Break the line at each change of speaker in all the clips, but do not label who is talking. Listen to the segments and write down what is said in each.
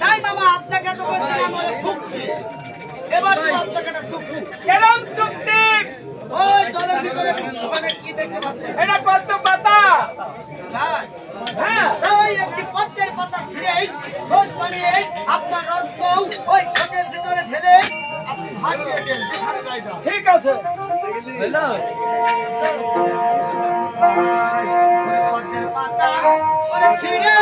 তাই মামা আপনাকে তো বলছিলাম ভক্তি, এবার আপনাকে একটা চুক্তি।
কেরম চুক্তি?
ওই জলের ভিতরে ওখানে কি দেখতে পাচ্ছেন?
এটা কত পাতা?
হ্যাঁ, ওই একটি পদ্মের পাতা ছিঁড়ে খোঁজ বানিয়ে আপনার রক্ত ওই খোঁজের ভিতরে ঢেলে আপনি ভাসিয়ে দেন, সেখানে যাই যাও।
ঠিক আছে।
পদ্মের পাতা ওরে ছিঁড়ে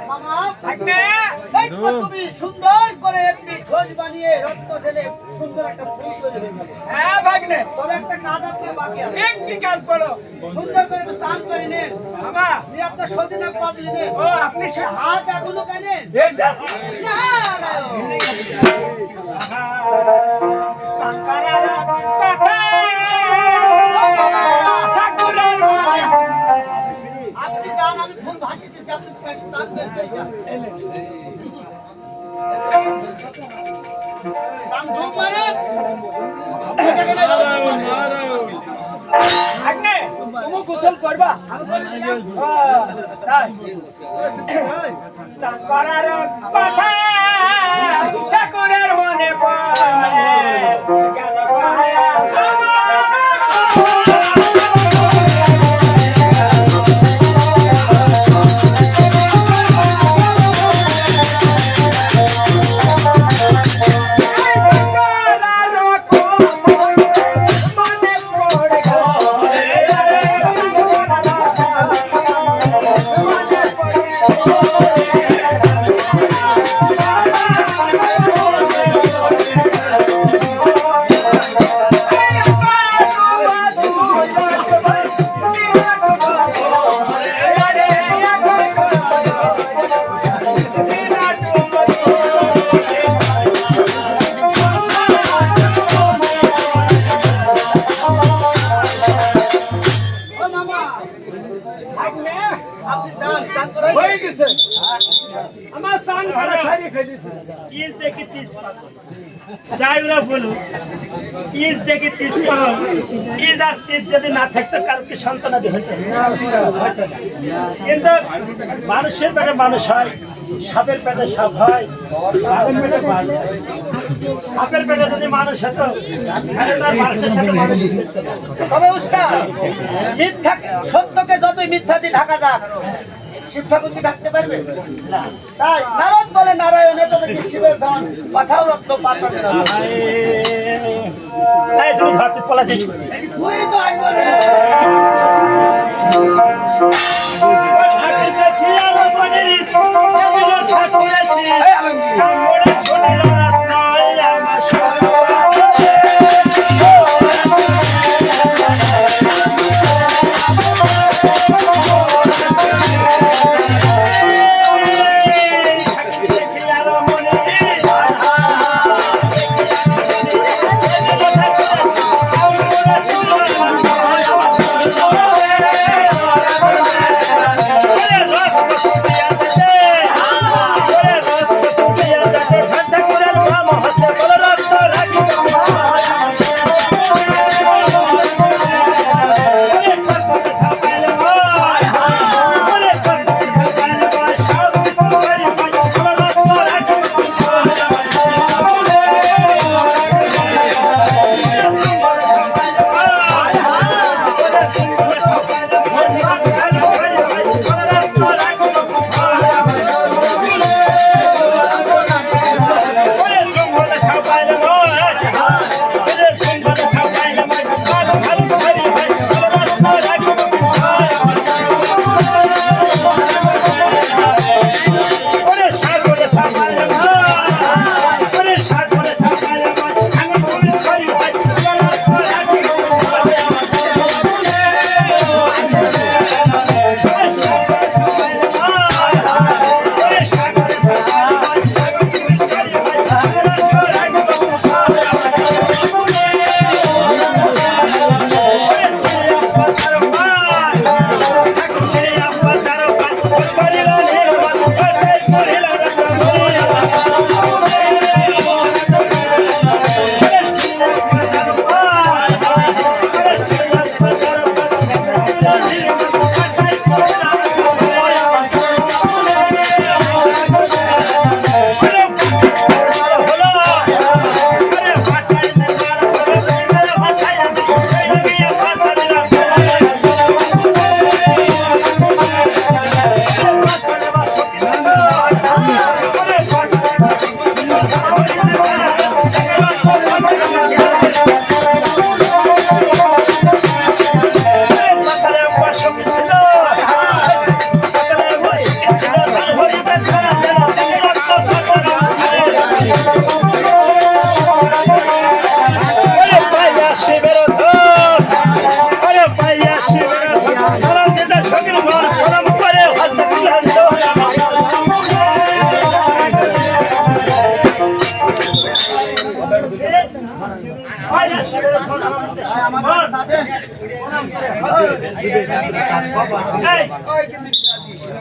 কোথাকার খোঁজ বানায়া আপনি সে হাত এখনো কেনেন? আপনি যান, আমি ফুল ভাসি দিচ্ছি, আপনি স্নান করে চলে যান। যান, ধূপ মারেন। দেখেন এইভাবে
আগে তুমি গোসল করবা
আমি করে দিলাম।
তাই স্নান করার কথা ঠাকুরের মনে পড়ে কেন পায়া
ও মামা,
আগে
আপনি চান, চান করাই দেন।
হয়ে গেছে আমার স্নান করা সারি খেয়ে দিছে
ইজ দেখে 30 পাগল যাই ওরা বলুক ইজ দেখে 30 পাগল ইজ আর 30 যদি না থাকতো কালকে সন্তানাদি হইতো হয়তো না। কিন্তু মানুষের পেটে মানুষ হয় সাপের পেটে সাপ হয় বাঘের পেটে বাঘ হয়। সাপের পেটে যদি মানুষ হতো তাহলে তার মানুষের সাথে মানুষ মিশতো না।
তবে উস্তাদ, মিথ্যা সত্যকে যতই মিথ্যা দিয়ে ঢাকা যাক, শিব ঠাকুর কি ঢাকতে পারবে? তাই নারদ বলে নারায়ণ এত দেখি শিবের ধন পাঠাও রক্ত পাঠাবে না।
তাই তুমি ধরতে পলাছিস
তুই তো আসবো রে।
এই